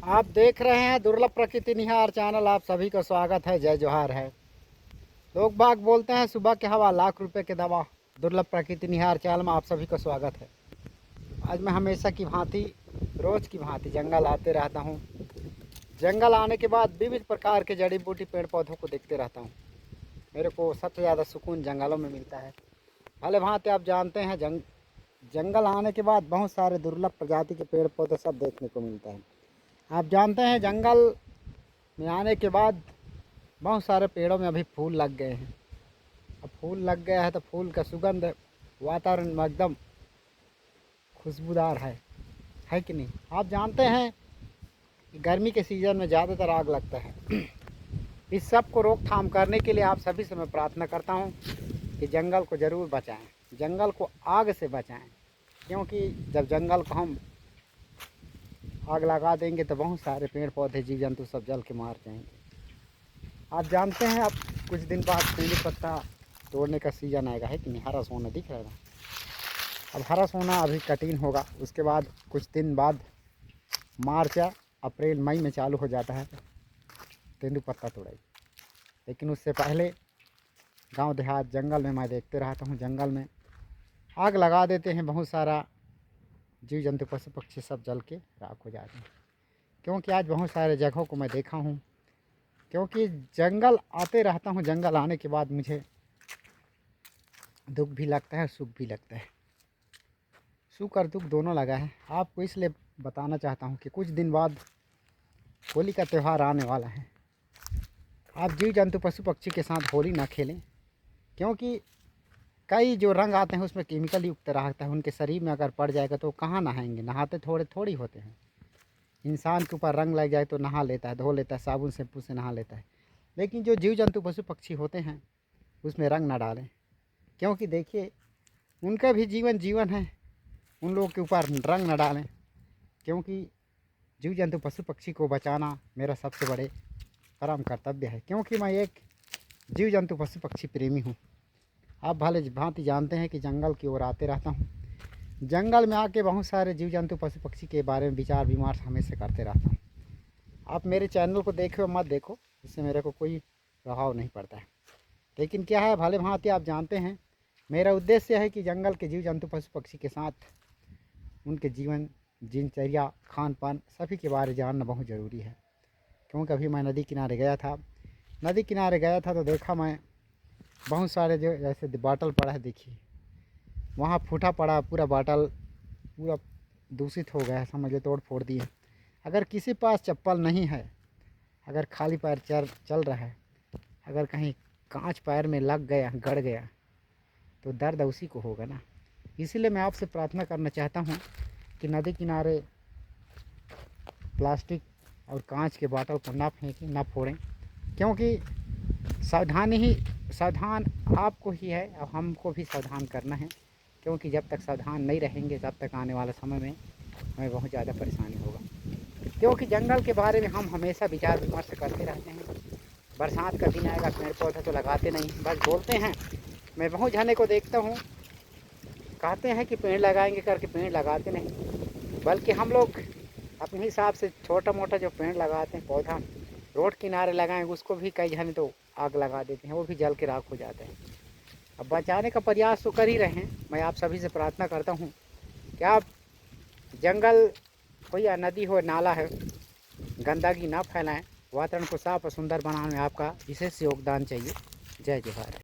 आप देख रहे हैं दुर्लभ प्रकृति निहार चैनल। आप सभी का स्वागत है। जय जोहार है। लोग बाग बोलते हैं सुबह के हवा लाख रुपए के दवा। दुर्लभ प्रकृति निहार चैनल में आप सभी का स्वागत है। आज मैं हमेशा की भांति रोज़ की भांति जंगल आते रहता हूँ। जंगल आने के बाद विविध प्रकार के जड़ी बूटी पेड़ पौधों को देखते रहता हूँ। मेरे को सबसे ज़्यादा सुकून जंगलों में मिलता है। भले भांति आप जानते हैं जंगल आने के बाद बहुत सारे दुर्लभ प्रजाति के पेड़ पौधे सब देखने को मिलता है। आप जानते हैं जंगल में आने के बाद बहुत सारे पेड़ों में अभी फूल लग गए हैं। अब फूल लग गया है तो फूल का सुगंध वातावरण में एकदम खुशबूदार है कि नहीं। आप जानते हैं कि गर्मी के सीज़न में ज़्यादातर आग लगता है। इस सब को रोकथाम करने के लिए आप सभी से मैं प्रार्थना करता हूं कि जंगल को ज़रूर बचाएं, जंगल को आग से बचाएं। क्योंकि जब जंगल को हम आग लगा देंगे तो बहुत सारे पेड़ पौधे जीव जंतु सब जल के मार जाएंगे। आप जानते हैं अब कुछ दिन बाद पीली पत्ता तोड़ने का सीज़न आएगा, है कि नहीं। हरा सोना दिख रहा है। अब हरा सोना अभी कठिन होगा, उसके बाद कुछ दिन बाद मार्च अप्रैल मई में चालू हो जाता है तेंदुपत्ता तोड़ाई। लेकिन उससे पहले गांव देहात जंगल में मैं देखते रहता हूं, जंगल में आग लगा देते हैं। बहुत सारा जीव जंतु पशु पक्षी सब जल के राख हो जाते हैं। क्योंकि आज बहुत सारे जगहों को मैं देखा हूँ। क्योंकि जंगल आते रहता हूँ, जंगल आने के बाद मुझे दुख भी लगता है, सुख भी लगता है। सुख और दुख दोनों लगा है। आपको इसलिए बताना चाहता हूँ कि कुछ दिन बाद होली का त्यौहार आने वाला है। आप जीव जंतु पशु पक्षी के साथ होली ना खेलें। क्योंकि कई जो रंग आते हैं उसमें केमिकल युक्त रहता है। उनके शरीर में अगर पड़ जाएगा तो कहाँ नहाएंगे, नहाते थोड़ी होते हैं। इंसान के ऊपर रंग लग जाए तो नहा लेता है, धो लेता है, साबुन शैम्पू से नहा लेता है। लेकिन जो जीव जंतु पशु पक्षी होते हैं उसमें रंग ना डालें। क्योंकि देखिए उनका भी जीवन है, उन लोगों के ऊपर रंग ना डालें। क्योंकि जीव जंतु पशु पक्षी को बचाना मेरा सबसे बड़े परम कर्तव्य है। क्योंकि मैं एक जीव जंतु पशु पक्षी प्रेमी हूँ। आप भले भांति जानते हैं कि जंगल की ओर आते रहता हूँ। जंगल में आके बहुत सारे जीव जंतु पशु पक्षी के बारे में विचार विमर्श हमेशा करते रहता हूँ। आप मेरे चैनल को देखो मत देखो, इससे मेरे को कोई प्रभाव नहीं पड़ता है। लेकिन क्या है, भले भांति आप जानते हैं मेरा उद्देश्य है कि जंगल के जीव जंतु पशु पक्षी के साथ उनके जीवन दिनचर्या खान पान सभी के बारे में जानना बहुत ज़रूरी है। क्योंकि अभी मैं नदी किनारे गया था तो देखा मैं बहुत सारे जो जैसे बाटल पड़ा है, देखिए वहाँ फूटा पड़ा पूरा बाटल, पूरा दूषित हो गया है, समझ लो तोड़ फोड़ दिए। अगर किसी पास चप्पल नहीं है, अगर खाली पैर चल रहा है, अगर कहीं कांच पैर में लग गया गड़ गया तो दर्द उसी को होगा ना। इसीलिए मैं आपसे प्रार्थना करना चाहता हूँ कि नदी किनारे प्लास्टिक और कांच के बाटल को ना फेंकें, ना फोड़ें। क्योंकि सावधान आपको ही है और हमको भी सावधान करना है। क्योंकि जब तक सावधान नहीं रहेंगे तब तक आने वाले समय में हमें बहुत ज़्यादा परेशानी होगा। क्योंकि जंगल के बारे में हम हमेशा विचार विमर्श करते रहते हैं। बरसात का दिन आएगा, पेड़ पौधे तो लगाते नहीं, बस बोलते हैं। मैं बहुत जने को देखता हूँ कहते हैं कि पेड़ लगाएंगे करके पेड़ लगाते नहीं। बल्कि हम लोग अपने हिसाब से छोटा मोटा जो पेड़ लगाते हैं पौधा रोड किनारे लगाएंगे, उसको भी कई जने तो आग लगा देते हैं, वो भी जल के राख हो जाता है। अब बचाने का प्रयास तो कर ही रहे हैं। मैं आप सभी से प्रार्थना करता हूँ कि आप जंगल हो या नदी हो नाला है, गंदगी ना फैलाएं। वातावरण को साफ और सुंदर बनाने में आपका विशेष योगदान चाहिए। जय जोहार।